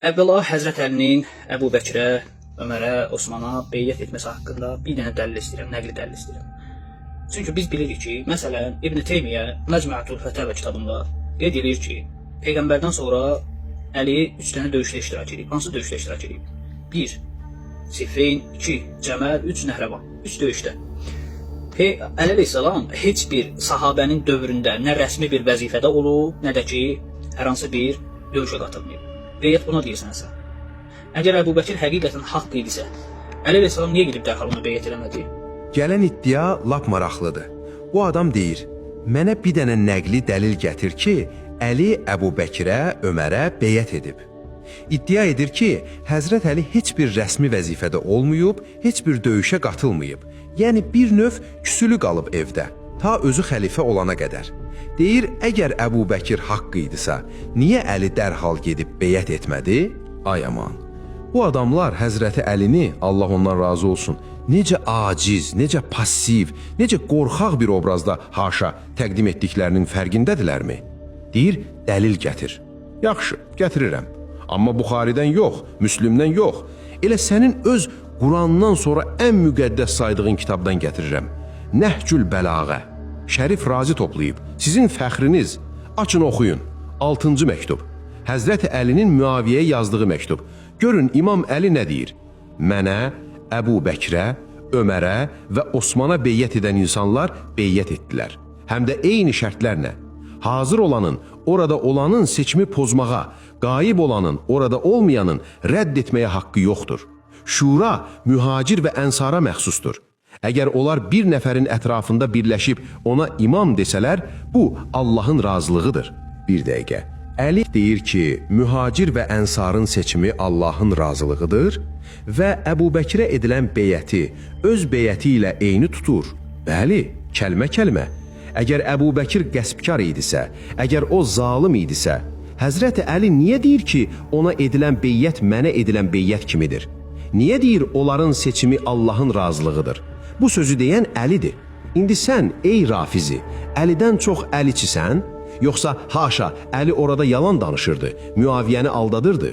Əvvəla Həzrət Əlinin Əbu Bəkirə, Ömərə, Osmana beyyət etməsi haqqında bir dənə dəlil istəyirəm, nəqli dəlil istəyirəm. Çünki biz bilirik ki, məsələn, İbn Teymiyyə Məcmuətül Fətəvə kitabında qeyd edir ki, Peyğəmbərdən sonra Əli 3 dənə döyüşdə iştirak edib. Hansı döyüşdə iştirak edib? 1. Siffeyn, 2. Cəməl, 3. Nəhrəvan. 3 döyüşdə. Əli əleyhissalam heç bir sahabənin dövründə nə rəsmi bir vəzifədə olub, nə də ki, hər hansı bir döyüşə qatılmayıb. Beyyət buna deyirsənsə. Əgər Əbu Bəkir həqiqətən haqq idisə, Əli əleyhissalam niyə gedib dərhal ona beyyət eləmədi? Gələn iddia lap maraqlıdır. Bu adam deyir, mənə bir dənə nəqli dəlil gətir ki, Əli Əbu Bəkirə, Ömərə beyyət edib. İddia edir ki, Həzrət Əli heç bir rəsmi vəzifədə olmayıb, heç bir döyüşə qatılmayıb. Yəni bir növ küsülü qalıb evdə, ta özü xəlifə olana qədər. Deyir, əgər Əbu Bəkir haqqı idisə, niyə Əli dərhal gedib beyyət etmədi? Ay aman. Bu adamlar Həzrəti Əlini, Allah ondan razı olsun, necə aciz, necə passiv, necə qorxaq bir obrazda haşa təqdim etdiklərinin fərqindədirlərmi? Deyir, dəlil gətir. Yaxşı, gətirirəm. Amma Buxaridən yox, Müslümdən yox. Elə sənin öz Qurandan sonra ən müqəddəs saydığın kitabdan gətirirəm. Nəhcül Bəlağə. Şərif Razi toplayıb. Sizin fəxriniz. Açın oxuyun. 6-cı məktub. Həzrəti Əlinin Müaviyyəyə yazdığı məktub. Görün İmam Əli nə deyir? Mənə, Əbu Bəkirə, Ömərə və Osmana beyyət edən insanlar beyyət etdilər. Həm də eyni şərtlərlə. Hazır olanın, orada olanın seçimi pozmağa, qayib olanın, orada olmayanın rədd etməyə haqqı yoxdur. Şura mühacir və ənsara məxsusdur. Əgər onlar bir nəfərin ətrafında birləşib ona imam desələr, bu Allahın razılığıdır. Bir dəqiqə. Əli deyir ki, mühacir və ənsarın seçimi Allahın razılığıdır və Əbu Bəkirə edilən beyyəti öz beyyəti ilə eyni tutur. Bəli, kəlmə-kəlmə. Əgər Əbu Bəkir qəsbkar idisə, əgər o zalım idisə, Həzrəti Əli niyə deyir ki, ona edilən beyyət mənə edilən beyyət kimidir? Niyə deyir onların seçimi Allahın razılığıdır? Bu sözü deyən Əlidir. İndi sən, ey Rafizi, Əlidən çox Əliçisən? Yoxsa haşa, Əli orada yalan danışırdı, Müaviyyəni aldadırdı.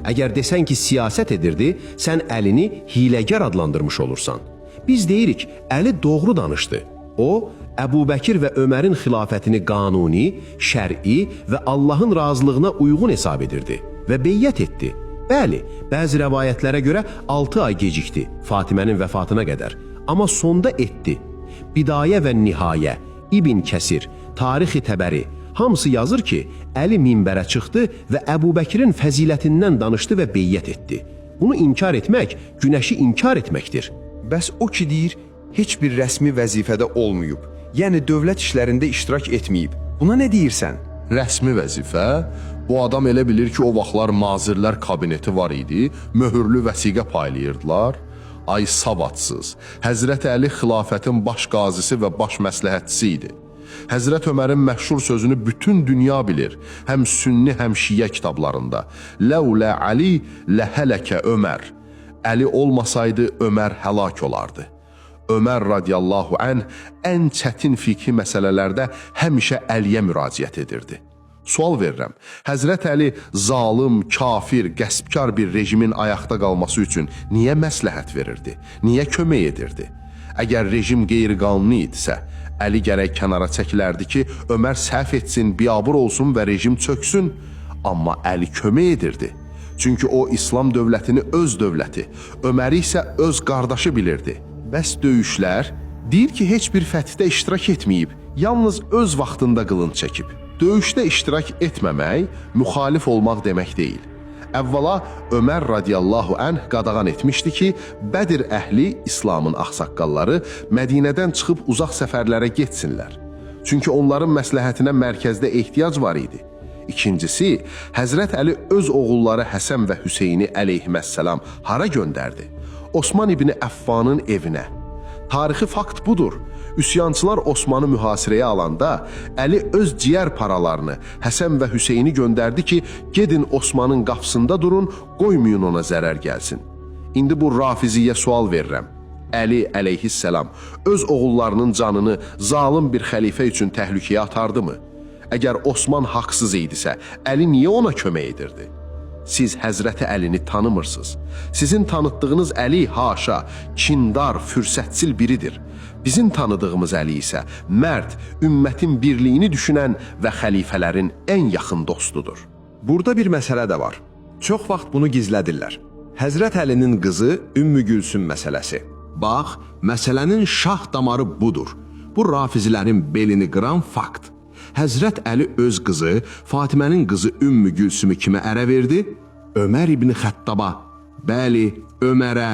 Əgər desən ki, siyasət edirdi, sən Əlini hiləgər adlandırmış olursan. Biz deyirik, Əli doğru danışdı. O, Əbu Bəkir və Ömərin xilafətini qanuni, şər'i və Allahın razılığına uyğun hesab edirdi və beyyət etdi. Bəli, bəzi rəvayətlərə görə 6 ay gecikdi Fatimənin vəfatına qədər, amma sonda etdi. Bidayə və Nihayə, İbn Kəsir, Tarixi Təbəri, hamısı yazır ki, Əli minbərə çıxdı və Əbu Bəkirin fəzilətindən danışdı və beyyət etdi. Bunu inkar etmək, günəşi inkar etməkdir. Bəs o ki deyir, heç bir rəsmi vəzifədə olmayıb, yəni dövlət işlərində iştirak etməyib. Buna nə deyirsən? Rəsmi vəzifə, bu adam elə bilir ki, o vaxtlar nazirlər kabineti var idi, möhürlü vəsiqə paylayırdılar. Ay savadsız, Həzrət Əli xilafətin baş qazisi və baş məsləhətçisi idi. Həzrət Ömərin məşhur sözünü bütün dünya bilir, həm sünni, həm şiyə kitablarında. Ləulə Əli ləhələkə Ömər. Əli olmasaydı Ömər həlak olardı. Ömər radiyallahu anh ən çətin fiqhi məsələlərdə həmişə Əliyə müraciət edirdi. Sual verirəm, Həzrət Əli zalım, kafir, qəsbkar bir rejimin ayaqda qalması üçün niyə məsləhət verirdi, niyə kömək edirdi? Əgər rejim qeyri-qanuni idisə, Əli gərək kənara çəkilərdi ki, Ömər səhv etsin, biabır olsun və rejim çöksün. Amma Əli kömək edirdi. Çünki o İslam dövlətini öz dövləti, Öməri isə öz qardaşı bilirdi. Bəs döyüşlər, deyir ki, heç bir fəthdə iştirak etməyib, yalnız öz vaxtında qılınc çəkib. Döyüşdə iştirak etməmək, müxalif olmaq demək deyil. Əvvəla Ömər radiyallahu anh qadağan etmişdi ki, Bədir əhli, İslamın ağsaqqalları Mədinədən çıxıb uzaq səfərlərə getsinlər. Çünki onların məsləhətinə mərkəzdə ehtiyac var idi. İkincisi, Həzrət Əli öz oğulları Həsən və Hüseyni əleyhissalam hara göndərdi? Osman İbni Əffanın evinə. Tarixi fakt budur. Üsyançılar Osmanı mühasirəyə alanda Əli öz ciyər paralarını Həsən və Hüseyni göndərdi ki, gedin Osmanın qapısında durun, qoymayın ona zərər gəlsin. İndi bu Rafiziyyə sual verirəm. Əli əleyhissalam öz oğullarının canını zalim bir xəlifə üçün təhlükəyə atardımı? Əgər Osman haqsız idisə, Əli niyə ona kömək edirdi? Siz Həzrəti Əlini tanımırsınız. Sizin tanıtdığınız Əli haşa, kindar, fürsətçil biridir. Bizim tanıdığımız Əli isə mərd, ümmətin birliyini düşünən və xəlifələrin ən yaxın dostudur. Burada bir məsələ də var. Çox vaxt bunu gizlədirlər. Həzrət Əlinin qızı Ümmü Gülsüm məsələsi. Bax, məsələnin şah damarı budur. Bu rafizilərin belini qıran fakt. Həzrət Əli öz qızı, Fatimənin qızı Ümmü Gülsümü kimə ərə verdi? Ömər ibn Xəttaba, bəli, Ömərə.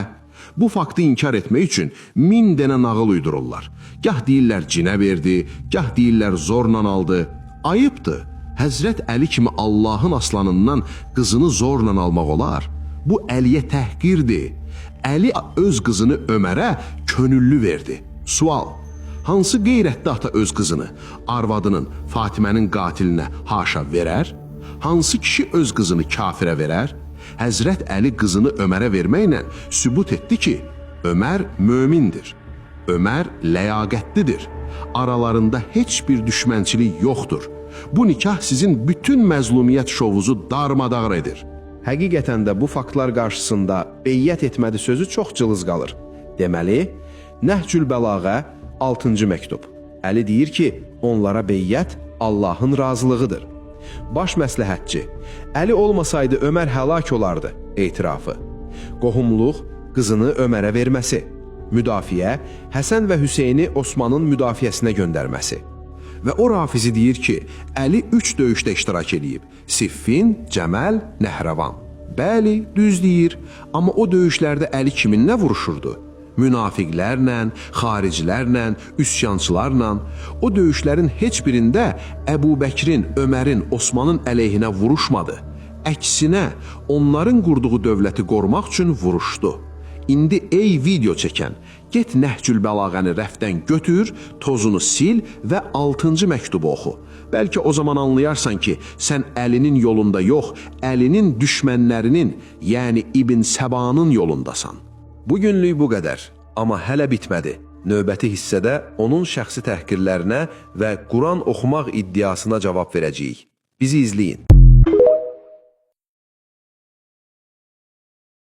Bu faktı inkar etmək üçün 1000 dənə nağıl uydururlar. Gah deyirlər cinə verdi, gah deyirlər zorla aldı. Ayıbdır. Həzrət Əli kimi Allahın aslanından qızını zorla almaq olar. Bu Əliyə təhqirdir. Əli öz qızını Ömərə könüllü verdi. Sual: hansı qeyrətli ata öz qızını arvadının, Fatimənin qatilinə haşa verər? Hansı kişi öz qızını kafirə verər? Həzrət Əli qızını Ömərə verməklə sübut etdi ki, Ömər mömindir. Ömər ləyaqətlidir. Aralarında heç bir düşmənçilik yoxdur. Bu nikah sizin bütün məzlumiyyət şovunuzu darmadağın edir. Həqiqətən də bu faktlar qarşısında beyyət etmədi sözü çox cılız qalır. Deməli, Nəhcül Bəlağə 6-cı məktub. Əli deyir ki, onlara beyyət Allahın razılığıdır. Baş məsləhətçi: Əli olmasaydı Ömər həlak olardı etirafı. Qohumluq qızını Ömərə verməsi. Müdafiə Həsən və Hüseyni Osmanın müdafiəsinə göndərməsi. Və o rafizi deyir ki, Əli 3 döyüşdə iştirak edib: Siffin, Cəməl, Nəhrəvan. Bəli, düz deyir, amma o döyüşlərdə Əli kiminlə vuruşurdu? Münafiqlərlə, xaricilərlə, üsyançılarla. O döyüşlərin heç birində Əbu Bəkrin, Ömərin, Osmanın əleyhinə vuruşmadı. Əksinə, onların qurduğu dövləti qorumaq üçün vuruşdu. İndi ey video çəkən, get Nəhcül Bəlağəni rəfdən götür, tozunu sil və 6-cı məktubu oxu. Bəlkə o zaman anlayarsan ki, sən Əlinin yolunda yox, Əlinin düşmənlərinin, yəni İbn Səbanın yolundasan. Bugünlük bu qədər, amma hələ bitmədi. Növbəti hissədə onun şəxsi təhqirlərinə və Quran oxumaq iddiasına cavab verəcəyik. Bizi izləyin.